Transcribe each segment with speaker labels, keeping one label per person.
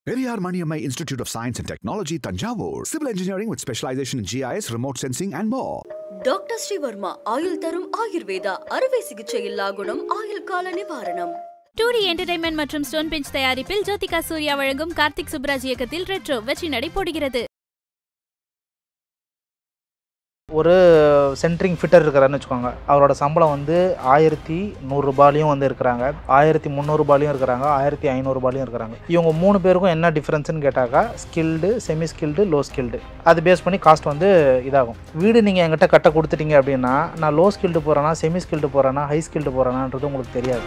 Speaker 1: Periyar Maniammai Institute of Science and Technology, Tanjavur. Civil engineering with specialization in GIS, remote sensing and more.
Speaker 2: Dr. Srivarma, Ayul Tarum Ayurveda, அறுவை சிகிச்சை இல்லா குணம் ஆயுள் கால நிவாரணம்.
Speaker 3: 2D entertainment மற்றும் stone bench தயாரிப்பில் ஜோதிகா சூர்யா வழங்கும் கார்த்திக் சுப்ராஜ் இயக்கத்தில் ரெட்ரோ வெற்றி நடை போடுகிறது.
Speaker 4: ஒரு சென்ட்ரிங் ஃபிட்டர் இருக்கிறாருன்னு வச்சுக்கோங்க. அவரோட சம்பளம் வந்து 1100 ரூபாயிலையும் வந்து இருக்கிறாங்க, 1300 ரூபாயிலையும் இருக்கிறாங்க, 1500 ரூபாயிலையும் இருக்கிறாங்க. இவங்க 3 பேருக்கும் என்ன டிஃப்ரென்ஸ்னு கேட்டாக்கா, skilled, semi skilled, low skilled. அது பேஸ் பண்ணி காஸ்ட் வந்து இதாகும். வீடு நீங்கள் என்கிட்ட கட்ட கொடுத்துட்டீங்க அப்படின்னா, நான் லோ ஸ்கில்டு போகிறேன்னா, செமி ஸ்கில்டு போகிறேன்னா, ஹை ஸ்கில்டு போகிறேன்னான்றது உங்களுக்கு தெரியாது.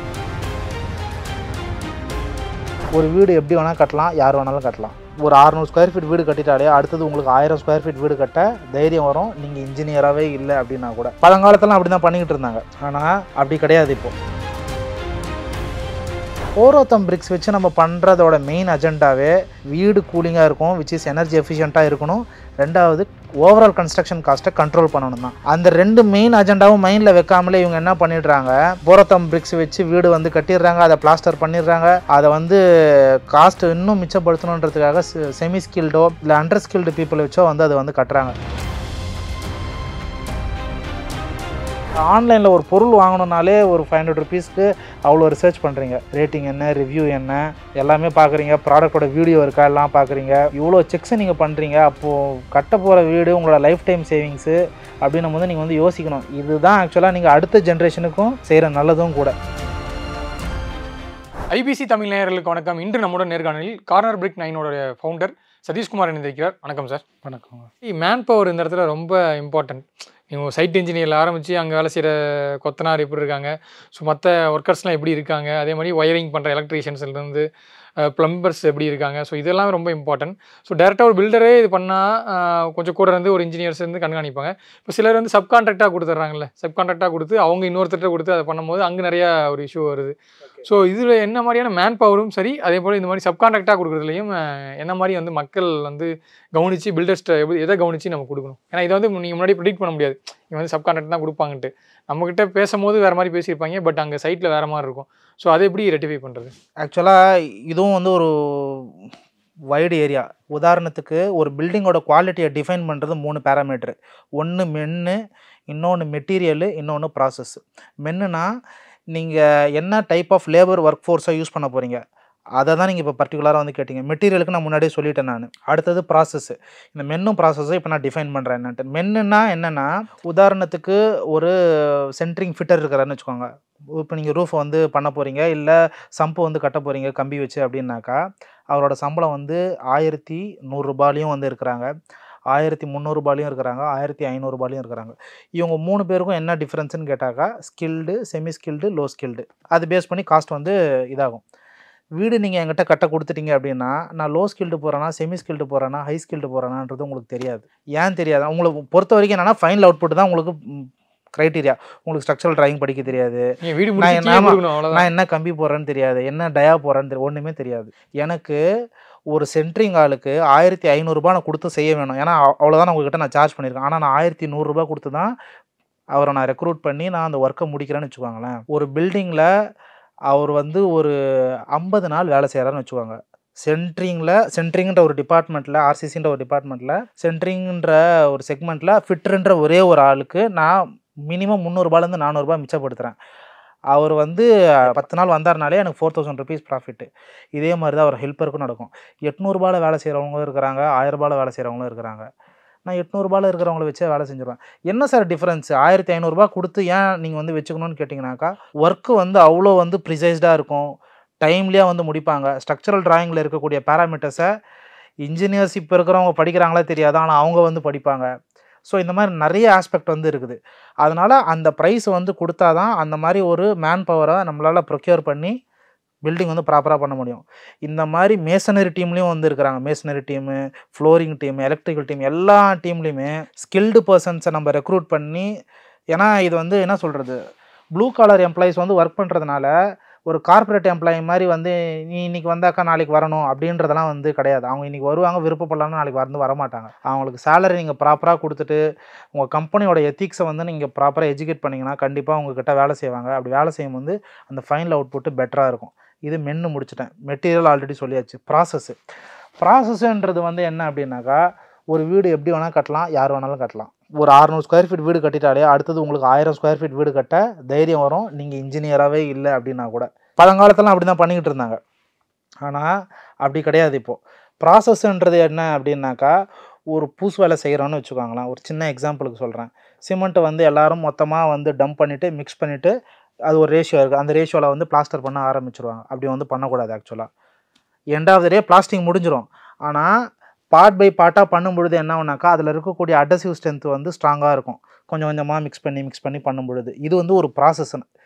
Speaker 4: ஒரு வீடு எப்படி வேணால் கட்டலாம், யார் வேணாலும் கட்டலாம். ஒரு 600 ஸ்கொயர் ஃபீட் வீடு கட்டிட்டாலே அடுத்தது உங்களுக்கு 1000 ஸ்கொயர் ஃபீட் வீடு கட்ட தைரியம் வரும், நீங்கள் இன்ஜினியராகவே இல்லை அப்படின்னா கூட. பழங்காலத்தில் அப்படி தான் பண்ணிக்கிட்டு இருந்தாங்க, ஆனால் அப்படி கிடையாது. இப்போது போரோத்தம் பிரிக்ஸ் வச்சு நம்ம பண்ணுறதோட மெயின் அஜெண்டாவே வீடு கூலிங்காக இருக்கும், விச் இஸ் எனர்ஜி எஃபிஷியண்ட்டாக இருக்கணும். ரெண்டாவது ஓவரால் கன்ஸ்ட்ரக்ஷன் காஸ்ட்டை கண்ட்ரோல் பண்ணணும் தான். அந்த 2 மெயின் அஜெண்டாவும் மைண்டில் வைக்காமலே இவங்க என்ன பண்ணிடுறாங்க, போரோத்தம் பிரிக்ஸ் வச்சு வீடு வந்து கட்டிடுறாங்க, அதை பிளாஸ்டர் பண்ணிடுறாங்க. அதை வந்து காஸ்ட் இன்னும் மிச்சப்படுத்தணுன்றதுக்காக செமி ஸ்கில்டோ இல்லை அண்டர் ஸ்கில்டு பீப்புளை வச்சோ வந்து அதை வந்து கட்டுறாங்க. ஆன்லைனில் ஒரு பொருள் வாங்கணுன்னாலே ஒரு 500 ருபீஸ்க்கு அவ்வளோ ரிசர்ச் பண்ணுறீங்க. ரேட்டிங் என்ன, ரிவ்யூ என்ன, எல்லாமே பார்க்குறீங்க. ப்ராடக்டோட வீடியோ இருக்கா எல்லாம் பார்க்குறீங்க. இவ்வளோ செக்ஸை நீங்கள் பண்ணுறீங்க. அப்போது கட்ட போகிற வீடு உங்களோட லைஃப் டைம் சேவிங்ஸு அப்படின்னு போது நீங்கள் வந்து யோசிக்கணும். இதுதான் ஆக்சுவலாக நீங்கள் அடுத்த ஜென்ரேஷனுக்கும் செய்கிற நல்லதும் கூட.
Speaker 5: ஐபிசி தமிழ் நேயர்களுக்கு வணக்கம். இன்று நம்முடன் நேர்காணலில் கார்னர் பிரிக் 9 ஃபவுண்டர் சதீஷ்குமார் இணைந்திருக்கிறார். வணக்கம் சார்.
Speaker 4: வணக்கம்.
Speaker 5: மேன் பவர் இந்த இடத்துல ரொம்ப இம்பார்ட்டன்ட். நீங்கள் சைட் இன்ஜினியரில் ஆரம்பித்து அங்கே வேலை செய்கிற கொத்தனார் எப்படி இருக்காங்க, ஸோ மற்ற ஒர்க்கர்ஸ்லாம் எப்படி இருக்காங்க, அதே மாதிரி ஒயரிங் பண்ணுற எலக்ட்ரீஷியன்ஸ்லேருந்து ப்ளம்பர்ஸ் எப்படி இருக்காங்க, ஸோ இதெல்லாம் ரொம்ப இம்பார்ட்டன்ட். ஸோ டேரெக்டாக ஒரு பில்டரே இது பண்ணால் கொஞ்சம் கூட இருந்து ஒரு இன்ஜினியர்ஸ் இருந்து கண்காணிப்பாங்க. இப்போ சிலர் வந்து சப்கான்ட்ராக்டாக கொடுத்துட்றாங்கல்ல, சப்கான்ட்ராக்டாக கொடுத்து அவங்க இன்னொருத்தர்கிட்ட கொடுத்து அதை பண்ணும்போது அங்கே நிறையா ஒரு இஷ்யூ வருது. ஸோ இதில் என்ன மாதிரியான மேன் பவரும் சரி, அதே போல் இந்த மாதிரி சப்கான்ட்ராக்டாக கொடுக்குறதுலையும் என்ன மாதிரி வந்து மக்கள் வந்து கவனித்து பில்டர்ஸ்ட்டை எதை கவனித்து நம்ம கொடுக்கணும். ஏன்னா இதை வந்து நீங்கள் முன்னாடி ப்ரிடிக்ட் பண்ண முடியாது, இவங்க வந்து சப்கான்ட்ராக்ட் தான் கொடுப்பாங்கன்ட்டு. நம்மக்கிட்ட பேசும்போது வேறு மாதிரி பேசியிருப்பாங்க, பட் அங்கே சைட்டில் வேறு மாதிரி இருக்கும். ஸோ அதை எப்படி ரெட்டிஃபை பண்ணுறது?
Speaker 4: ஆக்சுவலாக இதுவும் வந்து ஒரு வைடு ஏரியா. உதாரணத்துக்கு ஒரு பில்டிங்கோட குவாலிட்டியை டிஃபைன் பண்ணுறது 3 பேராமீட்டரு. ஒன்று மென்னு, இன்னொன்று மெட்டீரியலு, இன்னொன்று ப்ராசஸ். மென்னுனா நீங்கள் என்ன டைப் ஆஃப் லேபர் ஒர்க் ஃபோர்ஸாக யூஸ் பண்ண போகிறீங்க, அதை தான் நீங்கள் இப்போ பர்டிகுலராக வந்து கேட்டிங்க. மெட்டீரியலுக்கு நான் முன்னாடியே சொல்லிட்டேன் நான். அடுத்தது ப்ராசஸ்ஸு. இந்த மென்னும் ப்ராசஸும் இப்போ நான் டிஃபைன் பண்ணுறேன் என்னன்ட்டு. மென்னுன்னா என்னென்னா, உதாரணத்துக்கு ஒரு சென்ட்ரிங் ஃபிட்டர் இருக்கிறாருன்னு வச்சுக்கோங்க. இப்போ நீங்கள் ரூஃப் வந்து பண்ண போகிறீங்க, இல்லை சம்பு வந்து கட்ட போகிறீங்க கம்பி வச்சு அப்படின்னாக்கா, அவரோட சம்பளம் வந்து 1100 ரூபாயிலையும் வந்து இருக்கிறாங்க, 1300 ரூபாயிலையும் இருக்கிறாங்க, 1500 ரூபாயிலையும் இருக்கிறாங்க. இவங்க 3 பேருக்கும் என்ன டிஃப்ரென்ஸ்னு கேட்டாக்கா, skilled, semi skilled, low skilled. அது பேஸ் பண்ணி காஸ்ட் வந்து இதாகும். வீடு நீங்கள் என்கிட்ட கட்ட கொடுத்துட்டீங்க அப்படின்னா, நான் லோ ஸ்கில்டு போகிறேன்னா, செமி ஸ்கில்டு போகிறேன்னா, ஹை ஸ்கில்டு போகிறேன்னான்றது உங்களுக்கு தெரியாது. ஏன் தெரியாது? உங்களுக்கு பொறுத்த வரைக்கும் என்னென்னா, ஃபைனல் அவுட்புட் தான் உங்களுக்கு க்ரைட்டீரியா. உங்களுக்கு ஸ்ட்ரக்சரல் ட்ராயிங் படிக்க தெரியாது, நான் என்ன கம்பி போடுறேன்னு தெரியாது, என்ன டயா போடுறேன்னு தெரியாது, ஒன்றுமே தெரியாது. எனக்கு ஒரு சென்ட்ரிங் ஆளுக்கு 1500 ரூபா நான் கொடுத்து செய்ய வேணும். ஏன்னா அவ்வளோதான் உங்ககிட்ட நான் சார்ஜ் பண்ணியிருக்கேன். ஆனால் நான் 1100 ரூபா கொடுத்து தான் அவரை நான் ரெக்ரூட் பண்ணி நான் அந்த ஒர்க்கை முடிக்கிறேன்னு வச்சுக்கோங்களேன். ஒரு பில்டிங்கில் அவர் வந்து ஒரு 50 நாள் வேலை செய்கிறாருன்னு வச்சுக்கோங்க. சென்ட்ரிங்கிற ஒரு டிபார்ட்மெண்ட்டில், ஆர்சிசின்ற ஒரு டிபார்ட்மெண்ட்டில், சென்ட்ரிங்கிற ஒரு செக்மெண்ட்டில் ஃபிட்டருன்ற ஒரே ஒரு ஆளுக்கு நான் மினிமம் 300 ரூபாயிலேருந்து 400 ரூபாய் மிச்சப்படுத்துகிறேன். அவர் வந்து 10 நாள் வந்தார்னாலே எனக்கு 4000 ருபீஸ் ப்ராஃபிட்டு. இதே மாதிரி தான் அவர் ஹெல்ப்பருக்கும் நடக்கும். 800 ரூபாயில் வேலை செய்கிறவங்களும் இருக்கிறாங்க, 1000 ரூபாயில் வேலை செய்கிறவங்களும் இருக்கிறாங்க. நான் 800 ரூபாயில் இருக்கிறவங்கள வச்சே வேலை செஞ்சுருவேன். என்ன சார் டிஃப்ரென்ஸ்? 1500 ரூபா கொடுத்து ஏன் நீங்கள் வந்து வச்சுக்கணும்னு கேட்டிங்கனாக்கா, ஒர்க்கு வந்து அவ்வளோ வந்து ப்ரிசைஸ்டாக இருக்கும், டைம்லேயே வந்து முடிப்பாங்க. ஸ்ட்ரக்சரல் ட்ராயிங்கில் இருக்கக்கூடிய பேராமீட்டர்ஸை இன்ஜினியர்ஸ் இப்போ இருக்கிறவங்க படிக்கிறாங்களா தெரியாது, ஆனால் அவங்க வந்து படிப்பாங்க. ஸோ இந்த மாதிரி நிறைய ஆஸ்பெக்ட் வந்து இருக்குது. அதனால் அந்த ப்ரைஸ் வந்து கொடுத்தா தான் அந்த மாதிரி ஒரு மேன் பவரை நம்மளால் ப்ரொக்யூர் பண்ணி பில்டிங் வந்து ப்ராப்பராக பண்ண முடியும். இந்த மாதிரி மேசனரி டீம்லேயும் வந்து இருக்கிறாங்க. Masonry team, flooring team, electrical team, எல்லா டீம்லேயுமே ஸ்கில்டு பர்சன்ஸை நம்ம ரெக்ரூட் பண்ணி, ஏன்னா இது வந்து என்ன சொல்கிறது, ப்ளூ காலர் எம்ப்ளாயிஸ் வந்து ஒர்க் பண்ணுறதுனால ஒரு கார்ப்பரேட் எம்ப்ளாயி மாதிரி வந்து நீ இன்றைக்கி வந்தாக்கா நாளைக்கு வரணும் அப்படின்றதெல்லாம் வந்து கிடையாது. அவங்க இன்றைக்கி வருவாங்க, விருப்பப்படலான்னு நாளைக்கு வரமாட்டாங்க. அவங்களுக்கு சேலரி நீங்கள் ப்ராப்பராக கொடுத்துட்டு உங்கள் கம்பெனியோட எத்திக்ஸை வந்து நீங்கள் ப்ராப்பராக எஜுகேட் பண்ணிங்கன்னா கண்டிப்பாக உங்ககிட்ட வேலை செய்வாங்க. அப்படி வேலை செய்யும்போது அந்த ஃபைனல் அவுட்புட்டு பெட்டராக இருக்கும். இது மென்னு முடிச்சிட்டேன். மெட்டீரியல் ஆல்ரெடி சொல்லியாச்சு. ப்ராசஸ்ன்றது வந்து என்ன அப்படின்னாக்கா, ஒரு வீடு எப்படி வேணால் கட்டலாம், யார் வேணாலும் கட்டலாம். ஒரு 600 ஸ்கொயர் ஃபீட் வீடு கட்டிட்டாலே அடுத்தது உங்களுக்கு 1000 ஸ்கொயர் ஃபீட் வீடு கட்ட தைரியம் வரும், நீங்கள் இன்ஜினியராகவே இல்லை அப்படின்னா கூட. பழங்காலத்துலாம் அப்படி தான் பண்ணிக்கிட்டு இருந்தாங்க. ஆனால் அப்படி கிடையாது. இப்போது ப்ராசஸ்ன்றது என்ன அப்படின்னாக்கா, ஒரு பூசு வேலை செய்கிறோன்னு வச்சுக்கோங்களேன். ஒரு சின்ன எக்ஸாம்பிளுக்கு சொல்கிறேன். சிமெண்ட்டை வந்து எல்லோரும் மொத்தமாக வந்து டம்ப் பண்ணிவிட்டு மிக்ஸ் பண்ணிவிட்டு அது ஒரு ரேஷியோ இருக்குது. அந்த ரேஷியோவில் வந்து பிளாஸ்டர் பண்ண ஆரம்பிச்சிருவாங்க. அப்படி வந்து பண்ணக்கூடாது. ஆக்சுவலாக end of the day blasting முடிஞ்சிடும். ஆனால் பார்ட் பை பார்ட்டாக பண்ணும்பொழுது என்ன ஆகுனாக்கா, அதில் இருக்கக்கூடிய அடசிவ் ஸ்ட்ரென்த் வந்து ஸ்ட்ராங்காக இருக்கும். கொஞ்சம் கொஞ்சமாக மிக்ஸ் பண்ணி பண்ணும்பொழுது இது வந்து ஒரு ப்ராசஸ்.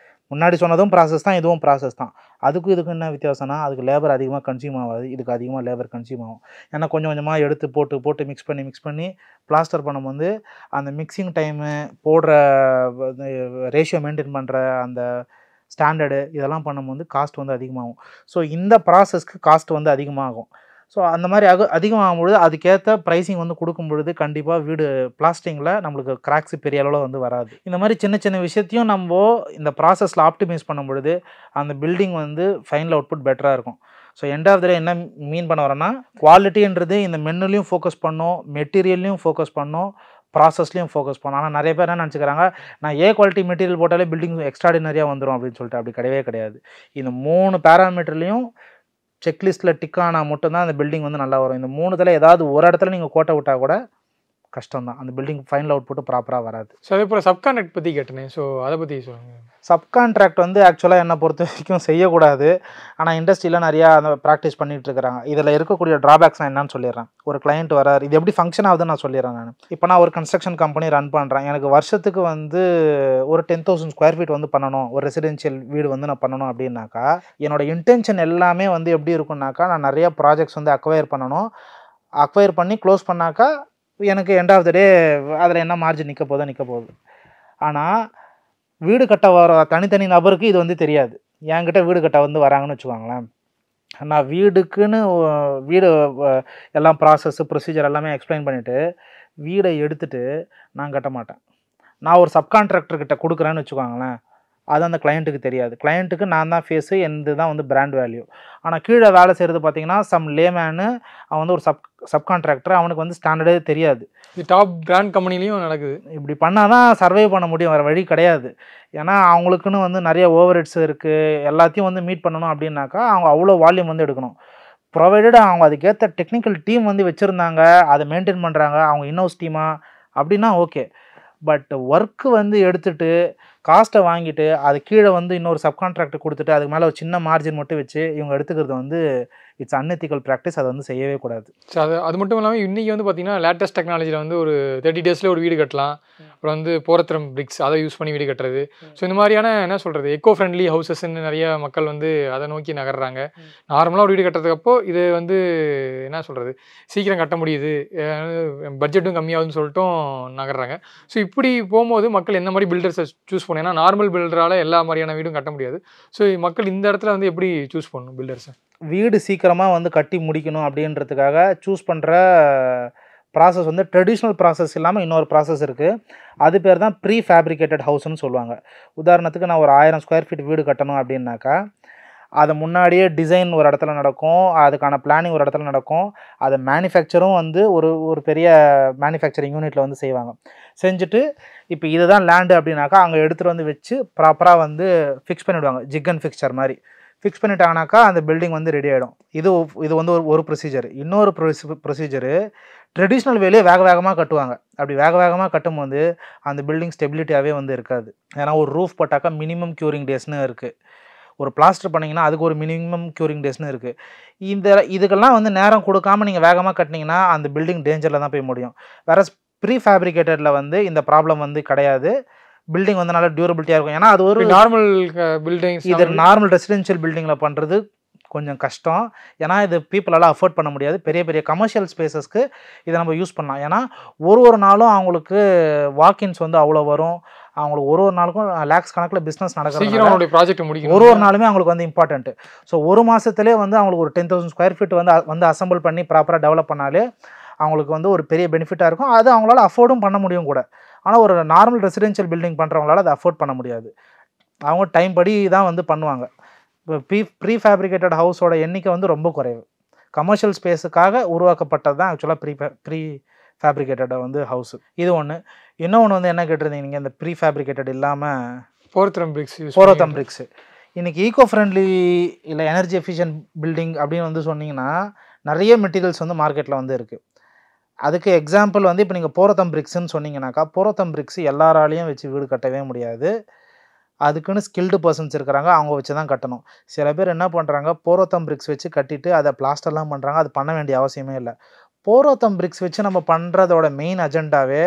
Speaker 4: முன்னாடி சொன்னதும் ப்ராசஸ் தான், இதுவும் ப்ராசஸ் தான். அதுக்கும் இதுக்கும் என்ன வித்தியாசம்னா, அதுக்கு லேபர் அதிகமாக கன்சியூம் ஆகாது, இதுக்கு அதிகமாக லேபர் கன்சியூம் ஆகும். ஏன்னா கொஞ்சம் கொஞ்சமாக எடுத்து போட்டு மிக்ஸ் பண்ணி பிளாஸ்டர் பண்ணும்போது அந்த மிக்சிங் டைமு, போடுற ரேஷியோ மெயின்டைன் பண்ணுற அந்த ஸ்டாண்டர்டு இதெல்லாம் பண்ணும்போது காஸ்ட் வந்து அதிகமாகும். ஸோ இந்த ப்ராசஸ்க்கு காஸ்ட் வந்து அதிகமாகும். ஸோ அந்த மாதிரி அதிகமாகும்பொழுது அதுக்கேற்ற ப்ரைஸிங் வந்து கொடுக்கும் பொழுது கண்டிப்பாக வீடு பிளாஸ்டிங்கில் நம்மளுக்கு கிராக்ஸ் பெரிய அளவில் வந்து வராது. இந்த மாதிரி சின்ன சின்ன விஷயத்தையும் நம்ம இந்த ப்ராசஸில் ஆப்டிமைஸ் பண்ணும் பொழுது அந்த பில்டிங் வந்து ஃபைனல் அவுட்புட் பெட்டராக இருக்கும். ஸோ எண்ட் ஆஃப் த டே என்ன மீன் பண்ண வரேன்னா, குவாலிட்டின்றது இந்த மென்னுலையும் ஃபோக்கஸ் பண்ணோம், மெட்டீரியல்லையும் ஃபோக்கஸ் பண்ணோம், ப்ராசஸ்லையும் ஃபோக்கஸ் பண்ணோம். ஆனால் நிறைய பேர் என்ன நினச்சிக்கிறாங்க, நான் குவாலிட்டி மெட்டீரியல் போட்டாலே பில்டிங் எக்ஸ்ட்ராடினரியாக வந்துடும் அப்படின்னு சொல்லிட்டு. அப்படி கிடையவே கிடையாது. இந்த 3 பேராமீட்டர்லையும் செக்லிஸ்ட்டில் டிக் ஆனால் மட்டும்தான் அந்த பில்டிங் வந்து நல்லா வரும். இந்த 3த்தில் ஏதாவது ஒரு இடத்துல நீங்கள் கோட்டை விட்டால் கூட கஷ்டம் தான். அந்த பில்டிங் ஃபைனல் அவுட்புட் ப்ராப்பராக வராது.
Speaker 5: ஸோ அதே போல் சப்கான்ட்ராக்ட் பற்றி கேட்டேன். ஸோ அதை பற்றி சொல்லுங்கள்.
Speaker 4: சப்கான்ட்ராக்ட் வந்து ஆக்சுவலாக என்னை பொறுத்த வரைக்கும் செய்யக்கூடாது. ஆனால் இண்டஸ்ட்ரியில் நிறையா அந்த ப்ராக்டிஸ் பண்ணிகிட்டு இருக்கிறாங்க. இதில் இருக்கக்கூடிய ட்ராபேக்ஸ் நான் என்னன்னு சொல்லிடுறேன். ஒரு கிளைண்ட் வரார், இது எப்படி ஃபங்க்ஷன் ஆகுதுன்னு நான் சொல்லிடுறேன். நான் ஒரு கன்ஸ்ட்ரக்ஷன் கம்பெனி ரன் பண்ணுறேன். எனக்கு வருஷத்துக்கு வந்து ஒரு 10,000 ஸ்கொயர் ஃபீட் வந்து பண்ணணும், ஒரு ரெசிடென்ஷியல் வீடு வந்து நான் பண்ணணும் அப்படின்னாக்கா, என்னோட இன்டென்ஷன் எல்லாமே வந்து எப்படி இருக்குன்னாக்கா, நான் நிறைய ப்ராஜெக்ட்ஸ் வந்து அக்வயர் பண்ணணும். அக்வயர் பண்ணி க்ளோஸ் பண்ணாக்கா எனக்கு எண்ட் ஆஃப் த டே அதில் என்ன மார்ஜின் நிற்க போகுது. ஆனால் வீடு கட்ட வர தனித்தனி நபருக்கு இது வந்து தெரியாது. என்கிட்ட வீடு கட்ட வந்து வராங்கன்னு வச்சுக்கோங்களேன். நான் வீடுக்குன்னு வீடு எல்லாம் ப்ரொசீஜர் எல்லாமே எக்ஸ்பிளைன் பண்ணிவிட்டு வீடை எடுத்துகிட்டு நான் கட்ட மாட்டேன். நான் ஒரு சப்கான்ட்ராக்டர்கிட்ட கொடுக்குறேன்னு வச்சுக்கோங்களேன், அது அந்த கிளைண்ட்டுக்கு தெரியாது. கிளைண்ட்டுக்கு நான் தான் ஃபேஸு, எந்த தான் வந்து பிராண்ட் வேல்யூ. ஆனால் கீழே வேலை செய்கிறது பார்த்தீங்கன்னா சம் லேமேனு, அவன் வந்து ஒரு சப்கான்ட்ராக்டர், அவனுக்கு வந்து ஸ்டாண்டர்டே தெரியாது.
Speaker 5: இது டாப் பிராண்ட் கம்பெனிலையும் நடக்குது.
Speaker 4: இப்படி பண்ணால் தான் சர்வே பண்ண முடியும், வேறு வழி கிடையாது. ஏன்னா அவங்களுக்குன்னு வந்து நிறைய ஓவர் ஹெட்ஸ் இருக்குது, எல்லாத்தையும் வந்து மீட் பண்ணணும் அப்படின்னாக்கா அவங்க அவ்வளோ வால்யூம் வந்து எடுக்கணும். ப்ரொவைடட் அவங்க அதுக்கேற்ற டெக்னிக்கல் டீம் வந்து வச்சுருந்தாங்க, அதை மெயின்டைன் பண்ணுறாங்க, அவங்க இன்னோஸ் டீமாக அப்படின்னா ஓகே. பட் ஒர்க்கு வந்து எடுத்துகிட்டு காஸ்ட்டை வாங்கிட்டு அது கீழே வந்து இன்னொரு சப்கான்ட்ராக்டர் கொடுத்துட்டு அதுக்கு மேலே ஒரு சின்ன மார்ஜின் மட்டும் வச்சு இவங்க எடுத்துக்கிறது வந்து இட்ஸ் அன்எத்திக்கல் ப்ராக்டிஸ். அதை வந்து செய்யவே கூடாது.
Speaker 5: ஸோ அது மட்டும் இல்லாமல் இன்றைக்கி வந்து பார்த்திங்கன்னா லேட்டஸ்ட் டெக்னாலஜியில் வந்து ஒரு 30 days ஒரு வீடு கட்டலாம். அப்புறம் வந்து போரத்திரம் பிரிக்ஸ் அதை யூஸ் பண்ணி வீடு கட்டுறது. ஸோ இந்த மாதிரியான என்ன சொல்கிறது, எக்கோ ஃப்ரெண்ட்லி ஹவுசஸ்ன்னு நிறைய மக்கள் வந்து அதை நோக்கி நகர்றாங்க. நார்மலாக ஒரு வீடு கட்டுறதுக்கப்போ இது வந்து என்ன சொல்கிறது, சீக்கிரம் கட்ட முடியுது, பட்ஜெட்டும் கம்மியாகுதுன்னு சொல்லிட்டும் நகர்றாங்க. ஸோ இப்படி போகும்போது மக்கள் எந்த மாதிரி பில்டர்ஸை சூஸ் பண்ணணும்? ஏன்னா நார்மல் பில்டரால் எல்லா மாதிரியான வீடும் கட்ட முடியாது. ஸோ மக்கள் இந்த இடத்துல வந்து எப்படி சூஸ் பண்ணணும் பில்டர்ஸை?
Speaker 4: வீடு சீக்கிரமாக வந்து கட்டி முடிக்கணும் அப்படின்றதுக்காக சூஸ் பண்ணுற ப்ராசஸ் வந்து ட்ரெடிஷ்னல் ப்ராசஸ் இல்லாமல் இன்னொரு ப்ராசஸ் இருக்குது. அது பேர் தான் ப்ரீ ஃபேப்ரிகேட்டட் ஹவுஸ்ன்னு சொல்லுவாங்க. உதாரணத்துக்கு நான் ஒரு 1000 ஸ்கொயர் ஃபீட் வீடு கட்டணும் அப்படின்னாக்கா, அதை முன்னாடியே டிசைன் ஒரு இடத்துல நடக்கும், அதுக்கான பிளானிங் ஒரு இடத்துல நடக்கும், அதை மேனுஃபேக்சரும் வந்து ஒரு பெரிய மேனுஃபேக்சரிங் யூனிட்டில் வந்து செய்வாங்க. செஞ்சுட்டு இப்போ இதுதான் லேண்டு அப்படின்னாக்கா அங்கே எடுத்துகிட்டு வந்து வச்சு ப்ராப்பராக வந்து ஃபிக்ஸ் பண்ணிவிடுவாங்க. ஜிக் அண்ட் ஃபிக்ஸ்சர் மாதிரி ஃபிக்ஸ் பண்ணிட்டாங்கனாக்கா அந்த பில்டிங் வந்து ரெடி ஆகிடும். இது வந்து ஒரு ப்ரொசீஜர். இன்னொரு ப்ரொசீஜரு ட்ரெடிஷ்னல் வேலையே வேகமாக கட்டுவாங்க. அப்படி வேகமாக கட்டும்போது அந்த பில்டிங் ஸ்டெபிலிட்டியாகவே வந்து இருக்காது. ஏன்னா ஒரு ரூஃப் போட்டாக்கா மினிமம் க்யூரிங் டேஸ்னு இருக்குது, ஒரு பிளாஸ்டர் பண்ணிங்கன்னா அதுக்கு ஒரு மினிமம் க்யூரிங் டேஸ்னு இருக்குது. இதுக்கெல்லாம் வந்து நேரம் கொடுக்காமல் நீங்கள் வேகமாக கட்டினீங்கன்னா அந்த பில்டிங் டேஞ்சரில் தான் போய் முடியும். வேற ப்ரீ ஃபேப்ரிகேட்டடில் வந்து இந்த ப்ராப்ளம் வந்து கிடையாது. பில்டிங் வந்து நல்லா டியூரபிலிட்டியாக இருக்கும். ஏன்னா அது ஒரு
Speaker 5: நார்மல் பில்டிங், இது
Speaker 4: நார்மல் ரெசிடென்ஷியல் பில்டிங்கில் பண்ணுறது கொஞ்சம் கஷ்டம். ஏன்னா இது பீப்புளால் அஃபோர்ட் பண்ண முடியாது. பெரிய கமர்ஷியல் ஸ்பேசஸ்க்கு இதை நம்ம யூஸ் பண்ணலாம். ஏன்னா ஒரு நாளும் அவங்களுக்கு வாக்கின்ஸ் வந்து அவ்வளோ வரும். அவங்களுக்கு ஒரு நாளுக்கும் லேக்ஸ் கணக்கில் பிஸ்னஸ் நடக்கிறது,
Speaker 5: ப்ராஜெக்ட் முடிக்கும்.
Speaker 4: ஒரு நாளுமே அவங்களுக்கு வந்து இம்பார்ட்டன்ட்டு. ஸோ ஒரு மாதத்துலேயே வந்து அவங்களுக்கு ஒரு 10,000 ஸ்கொயர் ஃபீட் வந்து அசம்பிள் பண்ணி ப்ராப்பராக டெவலப் பண்ணாலே அவங்களுக்கு வந்து ஒரு பெரிய பெனிஃபிட்டாக இருக்கும். அது அவங்களால அஃபோர்டும் பண்ண முடியும் கூட. ஆனால் ஒரு நார்மல் ரெசிடென்ஷியல் பில்டிங் பண்ணுறவங்களால அதை அஃபோர்ட் பண்ண முடியாது. அவங்க டைம் படி தான் வந்து பண்ணுவாங்க. ப்ரீ ஃபேப்ரிகேட்டட் ஹவுஸோட எண்ணிக்கை வந்து ரொம்ப குறைவு. கமர்ஷியல் ஸ்பேஸுக்காக உருவாக்கப்பட்டது தான் ஆக்சுவலாக ப்ரீ ஃபேப்ரிகேட்டட் வந்து ஹவுஸு. இது ஒன்று. இன்னொன்று வந்து என்ன கேட்டிருந்தீங்க நீங்கள், இந்த ப்ரீ ஃபேப்ரிகேட்டட் இல்லாமல்
Speaker 5: போர்த்தம்
Speaker 4: பிரிக்ஸு இன்றைக்கி ஈகோ ஃப்ரெண்ட்லி இல்லை எனர்ஜி எஃபிஷியன்ட் பில்டிங் அப்படின்னு வந்து சொன்னீங்கன்னா நிறைய மெட்டீரியல்ஸ் வந்து மார்க்கெட்டில் வந்து இருக்குது. அதுக்கு எக்ஸாம்பிள் வந்து இப்போ நீங்கள் போரத்தம் பிரிக்ஸ்ன்னு சொன்னீங்கன்னாக்கா, போரத்தம் பிரிக்ஸ் எல்லாராலையும் வச்சு வீடு கட்டவே முடியாது. அதுக்குன்னு ஸ்கில்டு பர்சன்ஸ் இருக்கிறாங்க, அவங்க வச்சு தான் கட்டணும். சில பேர் என்ன பண்ணுறாங்க, போரோத்தம் பிரிக்ஸ் வச்சு கட்டிட்டு அதை பிளாஸ்டர்லாம் பண்ணுறாங்க. அது பண்ண வேண்டிய அவசியமே இல்லை. போரோத்தம் பிரிக்ஸ் வச்சு நம்ம பண்ணுறதோட மெயின் அஜெண்டாவே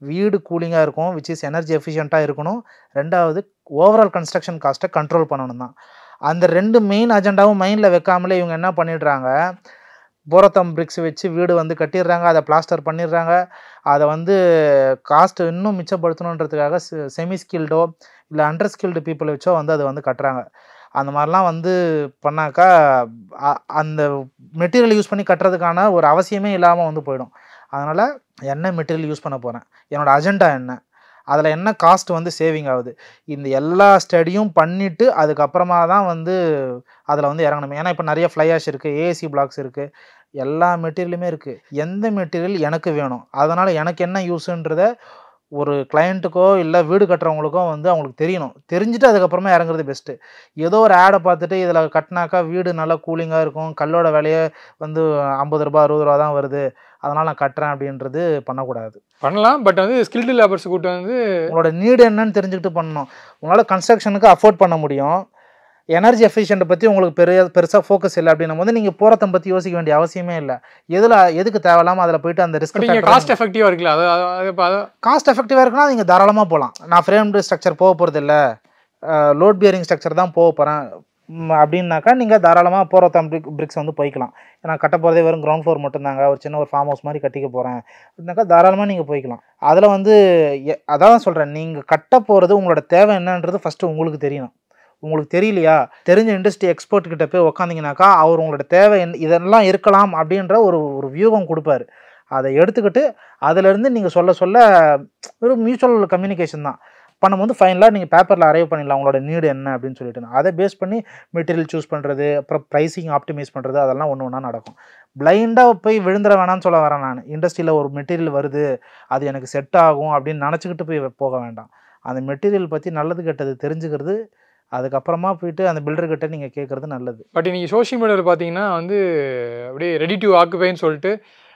Speaker 4: வீடு கூலிங்காக இருக்கும், விச் இஸ் எனர்ஜி எஃபிஷியண்ட்டாக இருக்கணும். ரெண்டாவது ஓவரால் கன்ஸ்ட்ரக்ஷன் காஸ்ட்டை கண்ட்ரோல் பண்ணணும் தான். அந்த 2 மெயின் அஜெண்டாவும் மைண்டில் வைக்காமலே இவங்க என்ன பண்ணிடுறாங்க, போரத்தம் பிரிக்ஸ் வச்சு வீடு வந்து கட்டிடுறாங்க, அதை பிளாஸ்டர் பண்ணிடுறாங்க. அதை வந்து காஸ்ட்டு இன்னும் மிச்சப்படுத்தணுன்றதுக்காக செமி ஸ்கில்டோ இல்லை அண்டர் ஸ்கில்டு பீப்புளை வச்சோ வந்து அதை வந்து கட்டுறாங்க. அந்த மாதிரிலாம் வந்து பண்ணாக்கா அந்த மெட்டீரியல் யூஸ் பண்ணி கட்டுறதுக்கான ஒரு அவசியமே இல்லாமல் வந்து போயிடும். அதனால் என்ன மெட்டீரியல் யூஸ் பண்ண போகிறேன், என்னோடய அஜெண்டா என்ன, அதில் என்ன காஸ்ட் வந்து சேவிங் ஆகுது, இந்த எல்லா ஸ்டடியும் பண்ணிவிட்டு அதுக்கப்புறமா தான் வந்து அதில் வந்து இறங்கணும். ஏன்னா இப்போ நிறைய ஃப்ளை ஆஷ் இருக்குது, ஏஎஸ்சி பிளாக்ஸ் இருக்குது, எல்லா மெட்டீரியலுமே இருக்குது. எந்த மெட்டீரியல் எனக்கு வேணும், அதனால் எனக்கு என்ன யூஸுன்றத ஒரு கிளையண்ட்டுக்கோ இல்லை வீடு கட்டுறவங்களுக்கோ வந்து அவங்களுக்கு தெரியணும். தெரிஞ்சுட்டு அதுக்கப்புறமா இறங்குறது பெஸ்ட்டு. ஏதோ ஒரு ஆடை பார்த்துட்டு இதில் கட்டினாக்கா வீடு நல்லா கூலிங்காக இருக்கும், கல்லோட விலையே வந்து 50 ரூபா 60 ரூபா தான் வருது, அதனால் நான் கட்டுறேன் அப்படின்றது பண்ணக்கூடாது.
Speaker 5: பண்ணலாம், பட் வந்து ஸ்கில்டு லேபர்ஸ் கூட்ட வந்து
Speaker 4: உங்களோட நீடு என்னன்னு தெரிஞ்சுக்கிட்டு பண்ணணும். உங்களால் கன்ஸ்ட்ரக்ஷனுக்கு அஃபோர்ட் பண்ண முடியும். எனர்ஜி எஃபிஷியன்ட்டை பற்றி உங்களுக்கு பெருசாக ஃபோக்கஸ் இல்லை அப்படின்னும் போது நீங்கள் போகிறத பற்றி யோசிக்க வேண்டிய அவசியமே இல்லை. எதுக்கு தேவையில்லாமல் அதில் போயிட்டு அந்த ரிஸ்க்
Speaker 5: காஸ்ட் எஃபெக்டிவாக இருக்குல்ல, அது
Speaker 4: காஸ்ட் எஃபெக்டிவாக இருக்குன்னா நீங்கள் தாராளமாக போகலாம். நான் ஃப்ரேம்டு ஸ்ட்ரக்சர் போக போகிறது இல்லை, லோட் பியரிங் ஸ்ட்ரக்சர் தான் போக போகிறேன் அப்படின்னாக்கா நீங்கள் தாராளமாக போகிறோம் பிரிக்ஸ் வந்து போய்க்கலாம். ஏன்னா கட்ட போகிறதே வெறும் கிரவுண்ட் ஃப்ளோர் மட்டும்தாங்க, ஒரு சின்ன ஒரு ஃபார்ம் ஹவுஸ் மாதிரி கட்டிக்க போகிறேன் அப்படின்னாக்கா தாராளமாக நீங்கள் போய்க்கலாம். அதில் வந்து அதான் சொல்கிறேன், நீங்கள் கட்ட போகிறது உங்களோட தேவை என்னன்றது ஃபஸ்ட்டு உங்களுக்கு தெரியணும். உங்களுக்கு தெரியலையா, தெரிஞ்ச இண்டஸ்ட்ரி எக்ஸ்பர்ட் கிட்ட போய் உக்காந்திங்கனாக்கா அவர் உங்களோட தேவை இதெல்லாம் இருக்கலாம் அப்படின்ற ஒரு வியூகம் கொடுப்பாரு. அதை எடுத்துக்கிட்டு அதிலேருந்து நீங்கள் சொல்ல ஒரு மியூச்சுவல் கம்யூனிகேஷன் தான் பண்ணும்போது ஃபைனலாக நீங்கள் பேப்பரில் அரைவ் பண்ணிடலாம் உங்களோட நீடு என்ன அப்படின்னு சொல்லிட்டு. அதை பேஸ் பண்ணி மெட்டீரியல் சூஸ் பண்ணுறது, அப்புறம் ப்ரைஸிங் ஆப்டிமைஸ் பண்ணுறது, அதெல்லாம் ஒன்றா நடக்கும். பிளைண்டாக போய் விழுந்துட வேணாம்னு சொல்ல வரேன் நான். இண்டஸ்ட்ரியில் ஒரு மெட்டீரியல் வருது, அது எனக்கு செட் ஆகும் அப்படின்னு நினச்சிக்கிட்டு போய் போக வேண்டாம். அந்த மெட்டீரியல் பற்றி நல்லது கெட்டது தெரிஞ்சுக்கிறது, அதுக்கப்புறமா போயிட்டு அந்த பில்டர்கிட்ட நீங்கள் கேட்குறது நல்லது.
Speaker 5: பட் நீங்கள் சோஷியல் மீடியாவில் பார்த்தீங்கன்னா வந்து அப்படியே ரெடி டு ஆக்குபைன்னு சொல்லிட்டு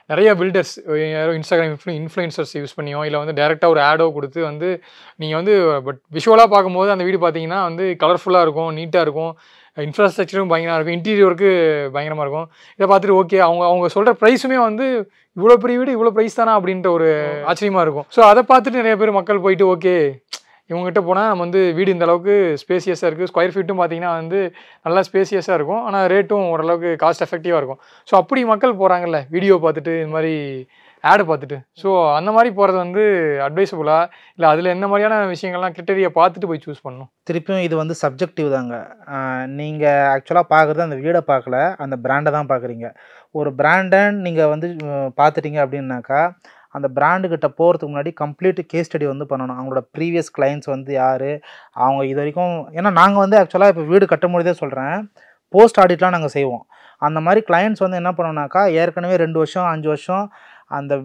Speaker 5: நிறைய பில்டர்ஸ் யாரோ இன்ஸ்டாகிராம் இன்ஃப்ளூயன்சர்ஸ் யூஸ் பண்ணியோ இல்லை வந்து டேரெக்டாக ஒரு ஆடோ கொடுத்து வந்து நீங்கள் வந்து பட் விஷுவலாக பார்க்கும்போது அந்த வீடு பார்த்தீங்கன்னா வந்து கலர்ஃபுல்லாக இருக்கும், நீட்டாக இருக்கும், இன்ஃப்ராஸ்ட்ரக்சரும் பயங்கரமாக இருக்கும், இன்டீரியர் ஒர்க்கு பயங்கரமாக இருக்கும். இதை பார்த்துட்டு ஓகே அவங்க சொல்கிற ப்ரைஸுமே வந்து இவ்வளோ பெரிய வீடு இவ்வளோ ப்ரைஸ் தானா அப்படின்ற ஒரு ஆச்சரியமாக இருக்கும். ஸோ அதை பார்த்துட்டு நிறைய பேர் மக்கள் போயிட்டு ஓகே இவங்ககிட்ட போனால் நம்ம வந்து வீடு இந்த அளவுக்கு ஸ்பேசியஸாக இருக்குது, ஸ்கொயர் ஃபீட்டும் பார்த்தீங்கன்னா வந்து நல்லா ஸ்பேசியஸாக இருக்கும், ஆனால் ரேட்டும் ஓரளவுக்கு காஸ்ட் எஃபெக்டிவாக இருக்கும். ஸோ அப்படி மக்கள் போகிறாங்கல்ல வீடியோ பார்த்துட்டு இந்த மாதிரி ஆடு பார்த்துட்டு, ஸோ அந்த மாதிரி போகிறது வந்து அட்வைசபுளா இல்லை அதில் என்ன மாதிரியான விஷயங்கள்லாம் கிரிட்டரியா பார்த்துட்டு போய் சூஸ் பண்ணணும்?
Speaker 4: திருப்பியும் இது வந்து சப்ஜெக்டிவ் தாங்க. நீங்கள் ஆக்சுவலாக பார்க்குறது அந்த வீடை பார்க்கல, அந்த பிராண்டை தான் பார்க்குறீங்க. ஒரு பிராண்டை நீங்கள் வந்து பார்த்துட்டீங்க அப்படின்னாக்கா அந்த பிராண்டுக்கிட்ட போகிறதுக்கு முன்னாடி கம்ப்ளீட் கேஸ் ஸ்டடி வந்து பண்ணணும். அவங்களோட ப்ரீவியஸ் கிளைண்ட்ஸ் வந்து யார், அவங்க இது வரைக்கும், ஏன்னா நாங்கள் வந்து ஆக்சுவலாக இப்போ வீடு கட்டும் பொழுதே சொல்கிறேன், போஸ்ட் ஆடிட்லாம் நாங்கள் செய்வோம். அந்த மாதிரி கிளைண்ட்ஸ் வந்து என்ன பண்ணோம்னாக்கா ஏற்கனவே 2 வருஷம் 5 வருஷம் அந்த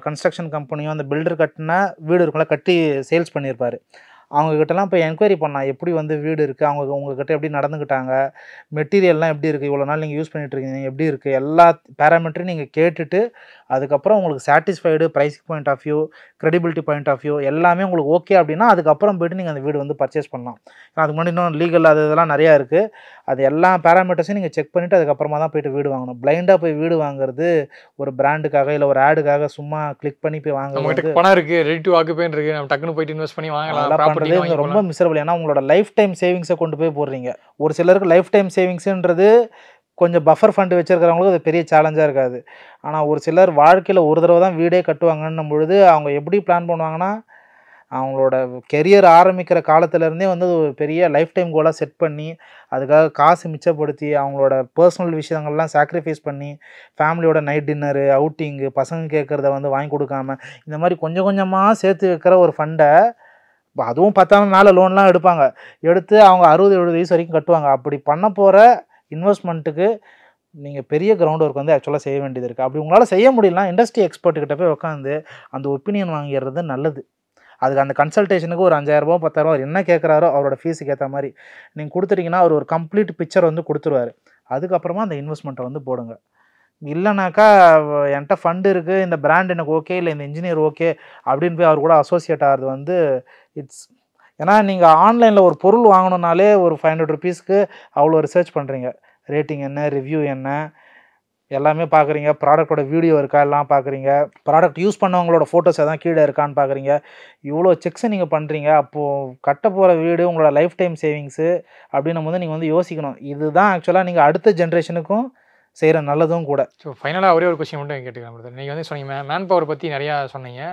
Speaker 4: கன்ஸ்ட்ரக்ஷன் கம்பெனியும் அந்த பில்டர் கட்டின வீடு இருக்குள்ள கட்டி சேல்ஸ் பண்ணியிருப்பார். அவங்கக்கிட்டலாம் இப்போ என்கொயரி பண்ணலாம், எப்படி வந்து வீடு இருக்குது, உங்ககிட்ட எப்படி நடந்துக்கிட்டாங்க, மெட்டீரியல்லாம் எப்படி இருக்குது, இவ்வளோ நாள் நீங்கள் யூஸ் பண்ணிகிட்ருக்கீங்க எப்படி இருக்குது, எல்லா பேராமீட்டரையும் நீங்கள் கேட்டுட்டு அதுக்கப்புறம் உங்களுக்கு satisfied pricing point of view, credibility point of view எல்லாமே உங்களுக்கு ஓகே அப்படின்னா அதுக்கப்புறம் போய்ட்டு நீங்கள் அந்த வீடு வந்து பர்ச்சேஸ் பண்ணலாம். அதுக்கு முன்னாடி இன்னும் லீகல் அது இதெல்லாம் நிறையா இருக்குது. அது எல்லா பேராமீட்டர்ஸையும் நீங்கள் செக் பண்ணிவிட்டு அதுக்கப்புறமா தான் போய்ட்டு வீடு வாங்கணும். பிளைண்டாக போய் வீடு வாங்குறது ஒரு பிராண்டுக்காக இல்லை ஒரு ஆடுக்காக சும்மா கிளிக் பண்ணி போய் வாங்குறது.
Speaker 5: பணம் இருக்குது, ரெடி டு ஆக்குபைன்னு இருக்குது, நம்ம டக்குன்னு போயிட்டு இன்வெஸ்ட் பண்ணி வாங்கலாம்,
Speaker 4: ரொம்ப மிசரபிள். ஏன்னா உங்களோட லைஃப் டைம் சேவிங்ஸை கொண்டு போய் போடுறீங்க. ஒரு சிலருக்கு லைஃப் டைம் சேவிங்ஸுன்றது கொஞ்சம் பஃபர் ஃபண்டு வச்சுருக்கிறவங்களுக்கு அது பெரிய சேலஞ்சாக இருக்காது. ஆனால் ஒரு சிலர் வாழ்க்கையில் ஒரு தடவை தான் வீடே கட்டுவாங்கன்னும் பொழுது அவங்க எப்படி பிளான் பண்ணுவாங்கன்னா அவங்களோட கெரியர் ஆரம்பிக்கிற காலத்துலேருந்தே வந்து ஒரு பெரிய லைஃப் டைம் கோலாக செட் பண்ணி அதுக்காக காசு மிச்சப்படுத்தி அவங்களோட பர்சனல் விஷயங்கள்லாம் சாக்ரிஃபைஸ் பண்ணி ஃபேமிலியோட நைட் டின்னரு, அவுட்டிங்கு, பசங்க கேட்குறத வந்து வாங்கி கொடுக்காம இந்த மாதிரி கொஞ்சம் கொஞ்சமாக சேர்த்து வைக்கிற ஒரு ஃபண்டை இப்போ அதுவும் 10ஆம் மேலே லோன்லாம் எடுப்பாங்க, எடுத்து அவங்க 60-70 வயசு வரைக்கும் கட்டுவாங்க. அப்படி பண்ண போகிற இன்வெஸ்ட்மெண்ட்டுக்கு நீங்கள் பெரிய கிரவுண்ட் ஒர்க் வந்து ஆக்சுவலாக செய்ய வேண்டியது இருக்குது. அப்படி உங்களால் செய்ய முடியலனா இண்டஸ்ட்ரி எக்ஸ்பர்ட்டுக்கிட்ட போய் உட்காந்து அந்த ஒப்பீனியன் வாங்கிடுறது நல்லது. அதுக்கு அந்த கன்சல்டேஷனுக்கு ஒரு 5000 10,000 அவர் என்ன கேட்குறாரோ அவரோட ஃபீஸுக்கு ஏற்ற மாதிரி நீங்கள் கொடுத்துட்டீங்கன்னா அவர் ஒரு கம்ப்ளீட் பிக்சர் வந்து கொடுத்துருவார். அதுக்கப்புறமா அந்த இன்வெஸ்ட்மெண்ட்டை வந்து போடுங்க. இல்லைனாக்கா என்கிட்ட ஃபண்டு இருக்குது, இந்த பிராண்ட் எனக்கு ஓகே, இல்லை இந்த இன்ஜினியர் ஓகே அப்படின்னு போய் அவர் கூட அசோசியேட் ஆகிறது வந்து இட்ஸ் ஏன்னா நீங்கள் ஆன்லைனில் ஒரு பொருள் வாங்கணுன்னாலே ஒரு 500 ருபீஸ்க்கு அவ்வளோ ரிசர்ச் பண்ணுறீங்க. ரேட்டிங் என்ன, ரிவ்யூ என்ன, எல்லாமே பார்க்குறீங்க. ப்ராடக்டோட வீடியோ இருக்கா எல்லாம் பார்க்குறீங்க. ப்ராடக்ட் யூஸ் பண்ணவங்களோட ஃபோட்டோஸ் எதாவது கீழே இருக்கான்னு பார்க்குறீங்க. இவ்வளோ செக்ஸை நீங்கள் பண்ணுறீங்க. அப்போது கட்ட போகிற வீடு உங்களோட லைஃப் டைம் சேவிங்ஸு அப்படின்னும் போது நீங்கள் வந்து யோசிக்கணும். இதுதான் ஆக்சுவலாக நீங்கள் அடுத்த ஜென்ரேஷனுக்கும் செய்கிற நல்லதும் கூட.
Speaker 5: ஸோ ஃபைனலாக ஒரே ஒரு கொஸ்டின் மட்டும் கேட்டுக்கலாம் பிரதர். நீங்கள் வந்து சொன்னீங்க மேன் பவர் பற்றி நிறையா சொன்னீங்க.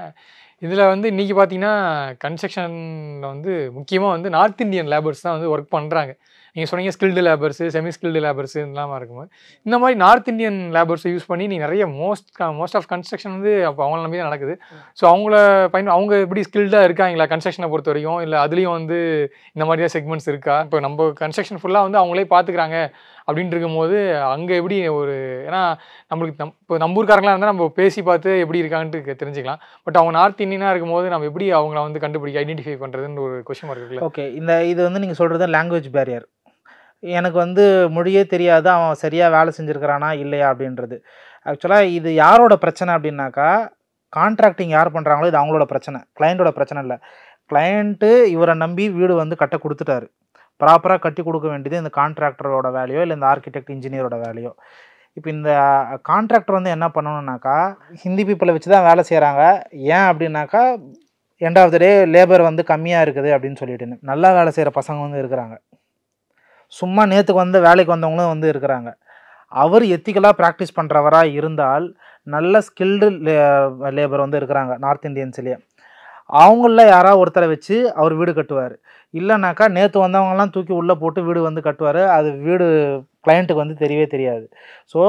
Speaker 5: இதில் வந்து இன்றைக்கி பார்த்தீங்கன்னா கன்ஸ்ட்ரக்ஷனில் வந்து முக்கியமாக வந்து நார்த் இந்தியன் லேபர்ஸ் தான் வந்து ஒர்க் பண்ணுறாங்க. நீங்கள் சொன்னீங்க skilled labours, semi skilled labours இதெல்லாம் இருக்கும்போது இந்த மாதிரி நார்த் இந்தியன் லேபர்ஸை யூஸ் பண்ணி நீங்கள் நிறைய மோஸ்ட் ஆஃப் கன்ஸ்ட்ரக்ஷன் வந்து அப்போ அவங்கள நம்பி தான் நடக்குது. ஸோ அவங்க எப்படி ஸ்கில்டாக இருக்காங்களா கன்ஸ்ட்ரக்ஷனை பொறுத்த வரைக்கும், இல்லை அதுலேயும் வந்து இந்த மாதிரி தான் செக்மெண்ட்ஸ் இருக்கா? இப்போ நம்ம கன்ஸ்ட்ரக்ஷன் ஃபுல்லாக வந்து அவங்களே பார்த்துக்கிறாங்க அப்படின்ட்டு இருக்கும்போது அங்கே எப்படி ஒரு ஏன்னா நம்மளுக்கு இப்போ நம்பூர்காரங்களாக இருந்தால் நம்ம பேசி பார்த்து எப்படி இருக்கான்ட்டு தெரிஞ்சுக்கலாம். பட் அவங்க நார்த் இந்தியனாக இருக்கும்போது நம்ம எப்படி அவங்கள வந்து கண்டுபிடிக்க ஐடென்டிஃபை பண்ணுறதுன்னு ஒரு கொஸ்டின் இருக்குல்ல.
Speaker 4: ஓகே, இது வந்து நீங்கள் சொல்கிறது லாங்குவேஜ் பேரியர். எனக்கு வந்து மொழியே தெரியாது, அவன் சரியாக வேலை செஞ்சுருக்கிறானா இல்லையா அப்படின்றது. ஆக்சுவலாக இது யாரோட பிரச்சனை அப்படின்னாக்கா, கான்ட்ராக்டிங் யார் பண்ணுறாங்களோ இது அவங்களோட பிரச்சனை, கிளையண்ட்டோட பிரச்சனை இல்லை. கிளையண்ட்டு இவரை நம்பி வீடு வந்து கட்ட கொடுத்துட்டாரு, ப்ராப்பராக கட்டி கொடுக்க வேண்டியது இந்த கான்ட்ராக்டரோட வேலையோ இல்லை இந்த ஆர்கிடெக்ட் இன்ஜினியரோட வேலையோ. இப்போ இந்த கான்ட்ராக்டர் வந்து என்ன பண்ணணுன்னாக்கா ஹிந்தி பீப்புளை வச்சு தான் வேலை செய்கிறாங்க. ஏன் அப்படின்னாக்கா end of the day labour வந்து கம்மியாக இருக்குது அப்படின்னு சொல்லிட்டுன்னு நல்லா வேலை செய்கிற பசங்க வந்து இருக்கிறாங்க. சும்மா நேற்றுக்கு வந்து வேலைக்கு வந்தவங்களும் வந்து இருக்கிறாங்க. அவர் எத்திக்கலாக ப்ராக்டிஸ் பண்ணுறவராக இருந்தால் நல்ல ஸ்கில்டு லேபர் வந்து இருக்கிறாங்க நார்த் இந்தியன்ஸ்லேயே. அவங்களில் யாராவது ஒருத்தரை வச்சு அவர் வீடு கட்டுவார். இல்லைனாக்கா நேற்று வந்தவங்கலாம் தூக்கி உள்ளே போட்டு வீடு வந்து கட்டுவார். அது வீடு கிளையண்ட்டுக்கு வந்து தெரியவே தெரியாது. ஸோ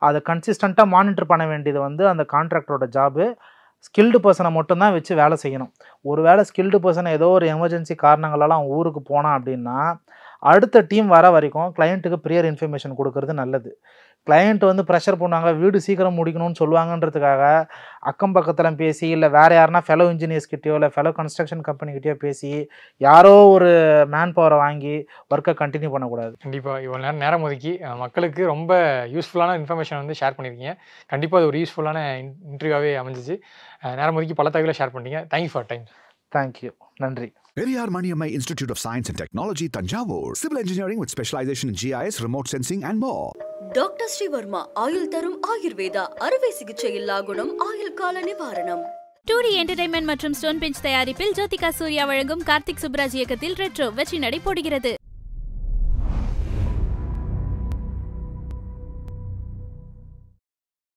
Speaker 4: அதை கன்சிஸ்டண்ட்டாக மானிட்டர் பண்ண வேண்டியது வந்து அந்த கான்ட்ராக்டரோட ஜாபு. ஸ்கில்டு பர்சனை மட்டும்தான் வச்சு வேலை செய்யணும். ஒரு வேளை ஸ்கில்டு பர்சனை ஏதோ ஒரு எமர்ஜென்சி காரணங்களால் அவன் ஊருக்கு போனான் அப்படின்னா அடுத்த டீம் வர வரைக்கும் கிளையண்ட்டுக்கு ப்ரியர் இன்ஃபர்மேஷன் கொடுக்கறது நல்லது. கிளையண்ட் வந்து ப்ரெஷர் பண்ணுவாங்க, வீடு சீக்கிரம் முடிக்கணும்னு சொல்லுவாங்கன்றதுக்காக அக்கம் பக்கத்தில் பேசி இல்லை வேறு யாருனா ஃபெலோ இன்ஜினியர்ஸ்கிட்டயோ இல்லை ஃபெலோ கன்ஸ்ட்ரக்ஷன் கம்பெனிக்கிட்டேயோ பேசி யாரோ ஒரு மேன் பவரை வாங்கி ஒர்க்கை கண்டினியூ பண்ணக்கூடாது.
Speaker 5: கண்டிப்பாக இவ்வளோ நேரம் ஒதுக்கி மக்களுக்கு ரொம்ப யூஸ்ஃபுல்லான இன்ஃபர்மேஷன் வந்து ஷேர் பண்ணியிருக்கீங்க. கண்டிப்பாக அது ஒரு யூஸ்ஃபுல்லான இன்டர்வியூவாகவே அமைஞ்சிச்சு. நேரம் ஒதுக்கி பல தகவலை ஷேர் பண்ணிட்டீங்க. Thank you for time.
Speaker 4: தேங்க்யூ, நன்றி.
Speaker 1: Periyar Maniammai Institute of Science and Technology, Tanjavur. Civil engineering with specialization in GIS, remote sensing and more.
Speaker 2: Doctor Sreevarma ஆயுள் தரும் ஆயுர்வேதா அறுவை சிகிச்சை இல்லா குணம் ஆயுள் கால நிவாரணம்.
Speaker 3: 2D என்டர்டைன்மெண்ட் மற்றும் ஸ்டோன் பெஞ்ச் தயாரிப்பில் ஜோதிகா சூர்யா வழங்கும் கார்த்திக் சுப்ராஜ் இயக்கத்தில் ரெட்ரோ வெற்றி நடை போடுகிறது.